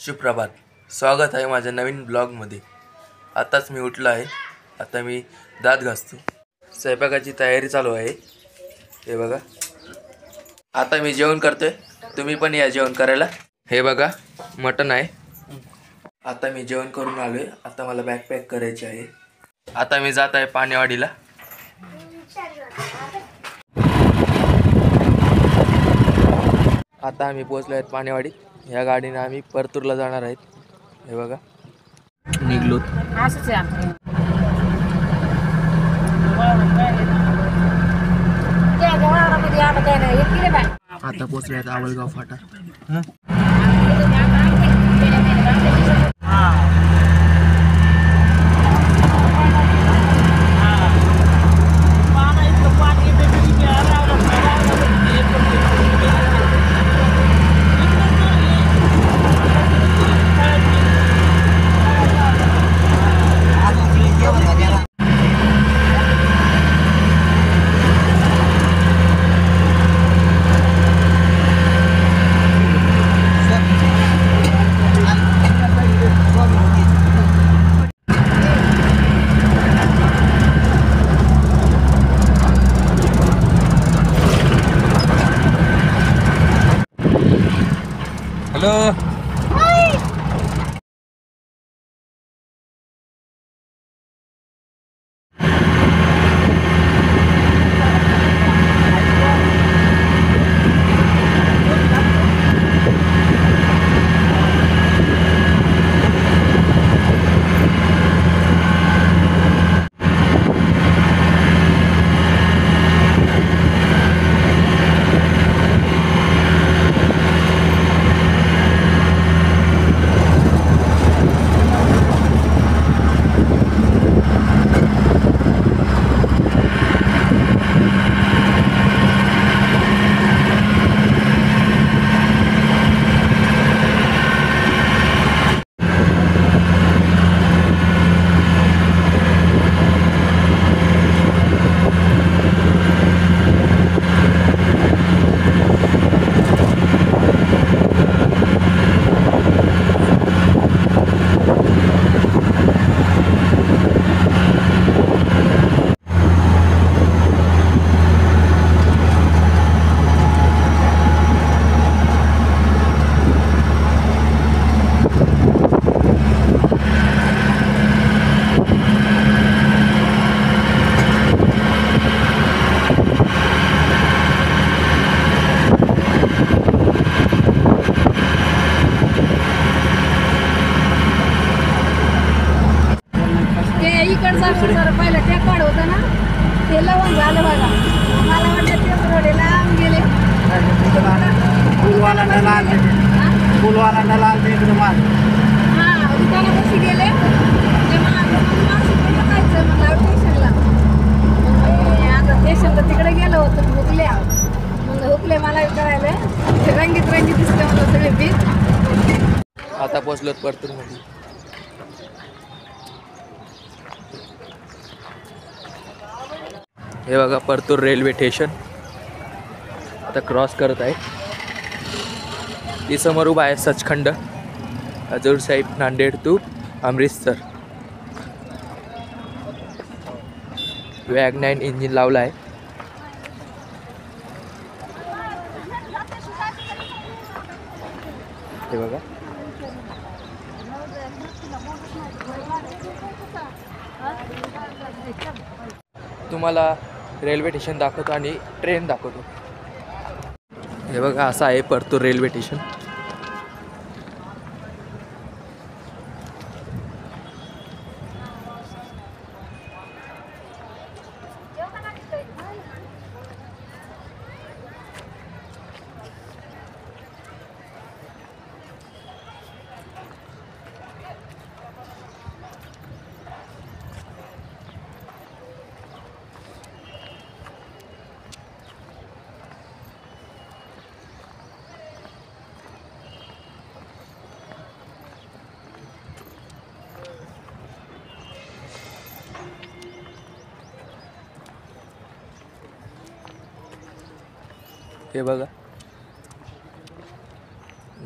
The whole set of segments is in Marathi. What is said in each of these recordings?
सुप्रभात. स्वागत आहे माझ्या नवीन ब्लॉगमध्ये. आताच मी उठलो आहे. आता मी दात घासतो. स्वयंपाकाची तयारी चालू आहे. हे बघा. आता मी जेवण करतोय. तुम्ही पण या जेवण करायला. हे बघा मटण आहे. आता मी जेवण करून आलोय. आता मला बॅग पॅक करायची आहे. आता मी जात आहे पाणेवाडीला. आता आम्ही पोहोचलो आहेत पाणेवाडीत. ह्या गाडीने आम्ही परतूरला जाणार आहेत. हे बघा निघलो. आता पोहोचलो आहेत आवळगाव फाटा. हॅलो. पहिलं ते काढ होतं ना, ते लवण झालं बघा. मला वाटलं ते थोडे लांब गेले. दुकानापाशी गेले. स्टेशनला आता स्टेशनला तिकडे गेलो होतं. हुकले मला विचारायला. रंगीत दिसले मला सगळे बीच. आता पोहोचलो परतूरमध्ये. हे बघा परतूर रेल्वे स्टेशन. आता क्रॉस करत आहे. ती समोर उभा आहे सचखंड हजूर साहिब नांदेड टू अमृतसर. वॅग 9 इंजिन लावला आहे. हे बघा. तुम्हाला रेल्वे स्टेशन दाखवतो आणि ट्रेन दाखवतो. हे बघा असं आहे परतूर रेल्वे स्टेशन. हे बघा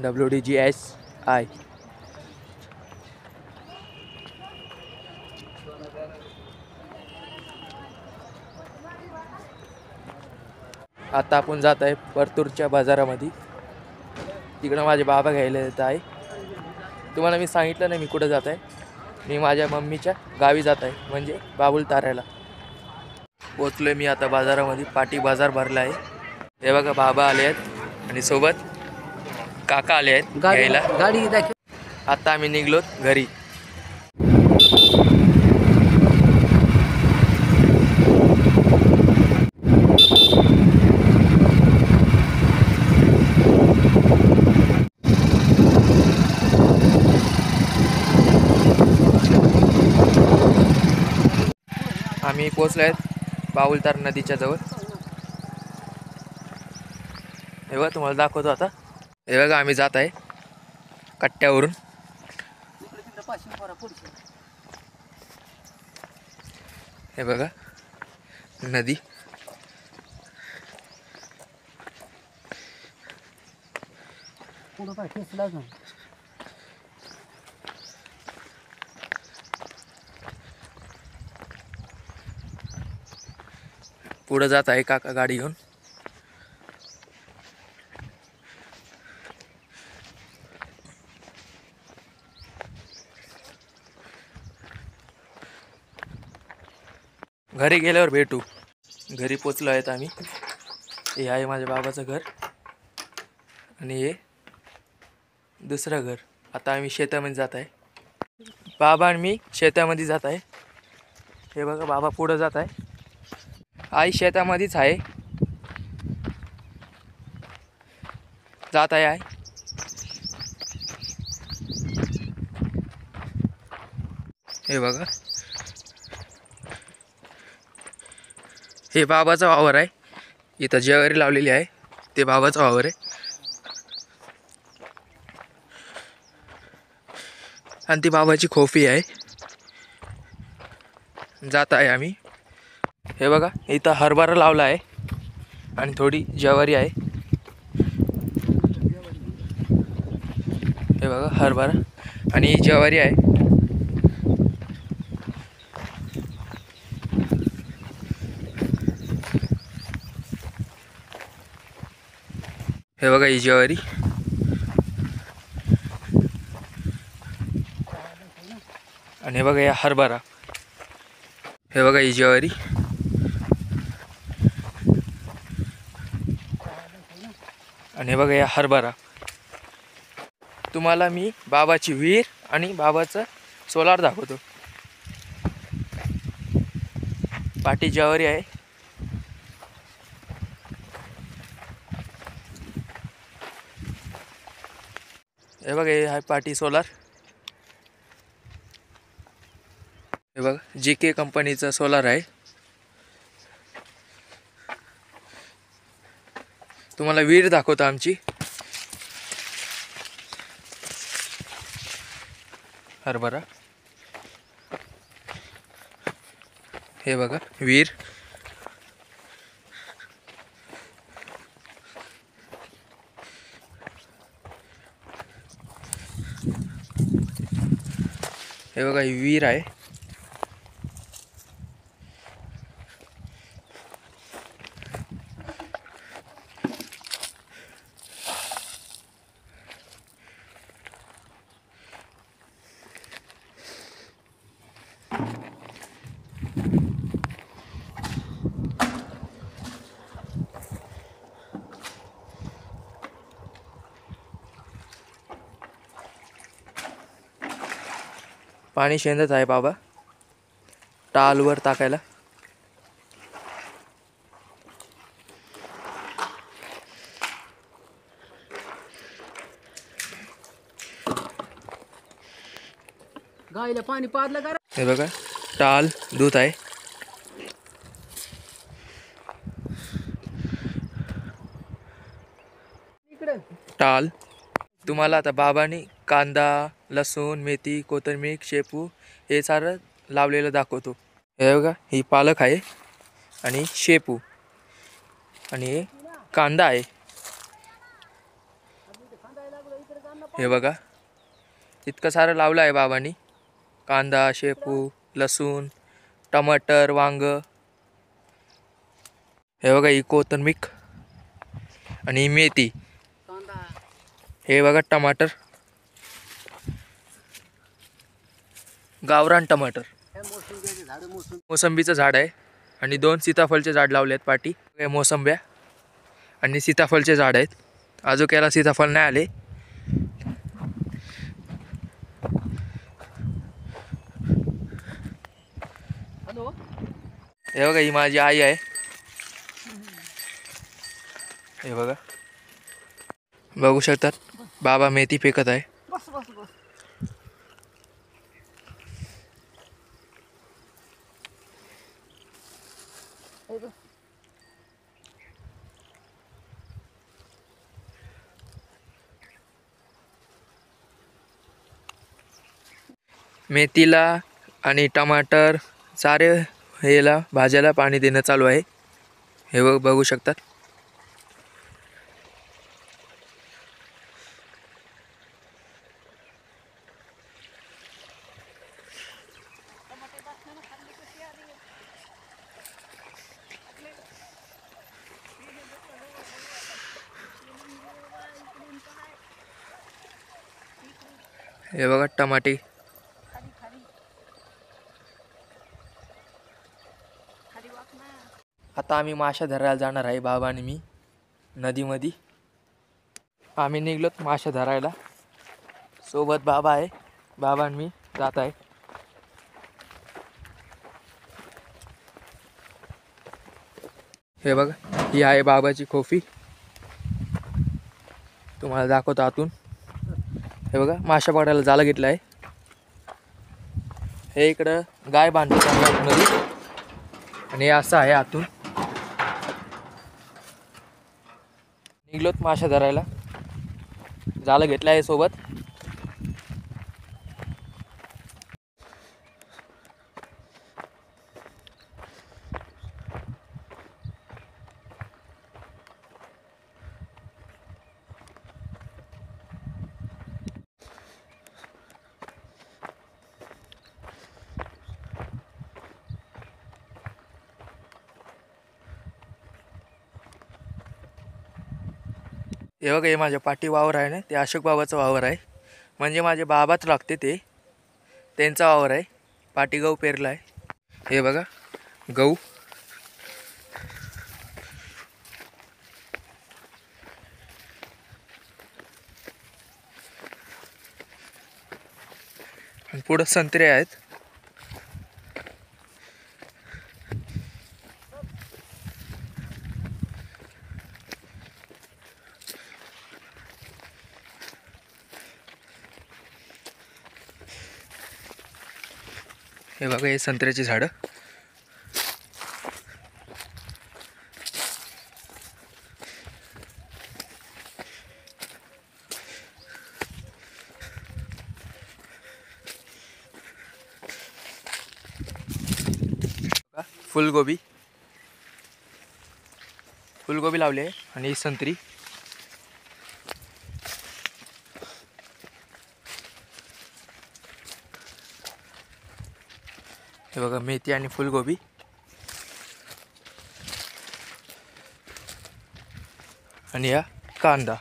WDGSI आता आपण जात आहे परतूरच्या बाजारामध्ये. तिकडं माझे बाबा घ्यायला येत आहे. तुम्हाला मी सांगितलं नाही मी कुठं जात आहे. मी माझ्या मम्मीच्या गावी जात आहे, म्हणजे बाबूल तारायला. पोचलोय मी आता बाजारामध्ये. पाटी बाजार भरला आहे. हे बघा बाबा आले आहेत आणि सोबत काका आले आहेत घ्यायला. गाडी दाखव. आता आम्ही निघलोत घरी. आम्ही पोचलो आहेत बाबुलतार नदीच्या जवळ. हे बघा तुम्हाला दाखवतो आता. हे बघा आम्ही जात आहे कट्ट्यावरून. हे बघा नदी. पुढं जात आहे काका गाडी घेऊन. घरी गेल्यावर भेटू. घरी पोचलो आहेत आम्ही. हे आहे माझ्या बाबाचं घर आणि हे दुसरं घर. आता आम्ही शेतामध्ये जात आहे. बाबा आणि मी शेतामध्ये जात आहे. हे बघा बाबा पुढं जात आहे. आई शेतामध्येच आहे. जात आहे आई. हे बघा हे बाबाचा वावर आहे. इथं ज्वारी लावलेली आहे. ते बाबाचा वावर आहे. आणि ती बाबाची खोफी आहे. जात आहे आम्ही. हे बघा इथं हरभरा लावला आहे आणि थोडी ज्वारी आहे. हे बघा हरभरा आणि ज्वारी आहे. हे बघा ही ज्वारी आणि हे बघा या हरभरा. हे बघा ही ज्वारी आणि हे बघा या हरभरा. तुम्हाला मी बाबाची विहीर आणि बाबाचं सोलार दाखवतो. पाटी ज्वारी आहे. हे बघा हे आहे पाटी सोलार. हे बघा JK कंपनीचा सोलार आहे. तुम्हाला विहीर दाखवतो आमची. हरभरा. हे बघा विहीर. हे बघा ही विहीर आहे. पाणी शेंदत आहे बाबा टालवर टाकायला. गाईला पाणी पाजलं का? हे बघा टाल दूध आहे. इकडे टाल. तुम्हाला आता बाबांनी कांदा, लसूण, मेथी, कोथिंबीर, शेपू हे सारं लावलेलं दाखवतो. हे बघा ही पालक आहे आणि शेपू आणि हे कांदा आहे. हे बघा इतकं सारं लावलं आहे बाबांनी. कांदा, शेपू, लसूण, टमाटर, वांग. हे बघा ही कोथिंबीर आणि मेथी. कांदा. हे बघा टमाटर, गावरान टमाटर. हे मोसंबीचे झाड, मोसंबीचं झाड आहे आणि 2 सीताफळचे झाड लावले आहेत पाठी. हे मोसंब्या आणि सीताफळचे झाड आहेत. अजून याला सीताफळ नाही आले. हॅलो. हे बघा ही माझी आई आहे. हे बघा, बघू शकतात बाबा मेथी फेकत आहे. बस बस बस. मेथीला आणि टमाटर सारे ह्याला भाज्याला पाणी देणं चालू आहे. हे बघू शकतात. हे बघा टमाटे. आता आम्ही माशा धरायला जाणार आहे बाबा आणि मी नदीमध्ये. आम्ही निघलोत माशा धरायला. सोबत बाबा आहे, बाबा आणि मी जात आहे. हे बघा ही आहे बाबाची खोफी. तुम्हाला दाखवतो आतून. हे बघा माशा पकडायला जाळं घेतलं आहे. हे इकडं गाय बांधतो आतमध्ये आणि हे असं आहे आतून. निघलोत माशा धरायला. जाळं घेतलं आहे सोबत. हे बघा हे माझ्या पाठी वावर आहे ना, ते अशोक बाबाचं वावर आहे. म्हणजे माझे बाबाच लागते ते, त्यांचा वावर आहे. पाठी गहू पेरला आहे. हे बघा गहू. आणि पुढं संत्रे आहेत. हे बघा हे संत्र्याची झाडं. फुलगोबी, फुलगोबी लावली आहे आणि संत्री. हे बघा मेथी आणि फुलगोबी. आणि या कांदा.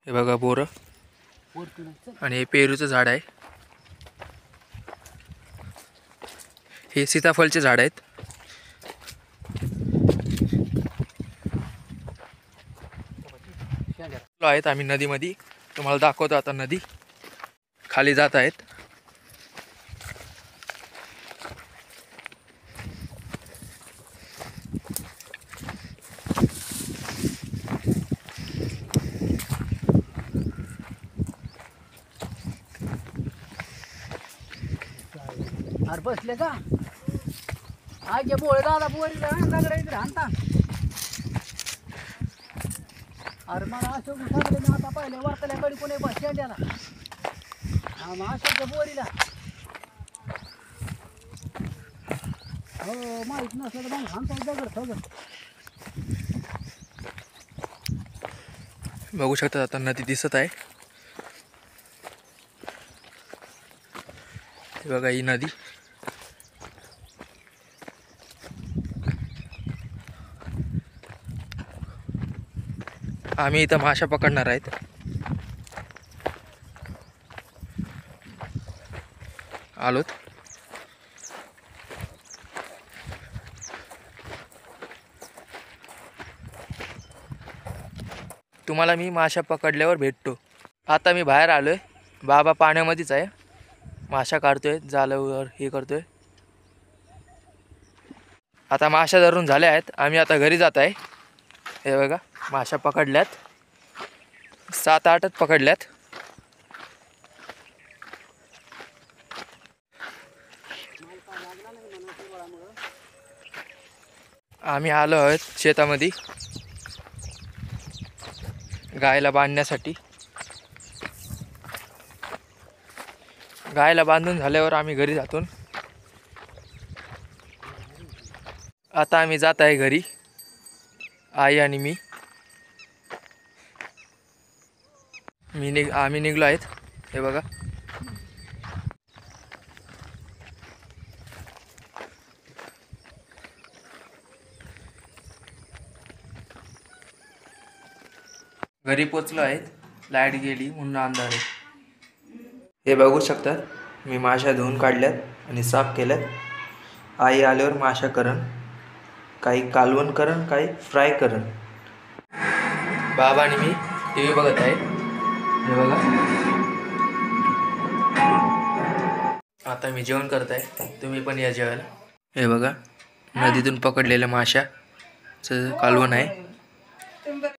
हे बघा बोरं आणि हे पेरूचं झाड आहे. हे सीताफळचे झाड आहेत. आहेत आम्ही नदीमध्ये. तुम्हाला दाखवतो आता नदी खाली जात आहेत. अरे बसले का आगे बोळे दादा बोरीला दगड इकडे आणता. अरे मला अशोक सगळे मी आता पाहिले वर्तल्याकडे कोणी बस स्टँडला. हा मग अशोकच्या बोरीला हो माहीत नसलं तर मग आणता दगड सगळं. बघू शकता आता नदी दिसत आहे. हे बघा ही नदी. आम्ही इथं माशा पकडणार आहेत. आलोत. तुम्हाला मी माशा पकडल्यावर भेटतो. आता मी बाहेर आलोय. बाबा पाण्यामध्येच आहे, माशा काढतोय, जाळ्यावर हे करतोय. आता माशा धरून झाल्या आहेत. आम्ही आता घरी जात आहे. हे बघा, माशा पकडल्यात, 7-8च पकडल्यात. आम्ही आलो आहोत शेतामध्ये गायला बांधण्यासाठी. गायला बांधून झाल्यावर आम्ही घरी जातो. आता आम्ही जात आहे घरी, आई आणि मी. आम्ही निघलो आहेत. हे बघा, घरी पोचलो आहेत. लाईट गेली म्हणून अंधार आहे. हे बघू शकतात, मी माशा धुवून काढल्यात आणि साफ केल्यात. आई आल्यावर माशा करण, काही कालवण करण, काही फ्राय करण. बाबा आणि मी टी व्ही बघत आहे. हे बघा, आता मी जेवण करत आहे. तुम्ही पण या जेवायला. हे बघा, नदीतून पकडलेल्या माशाचं कालवण आहे.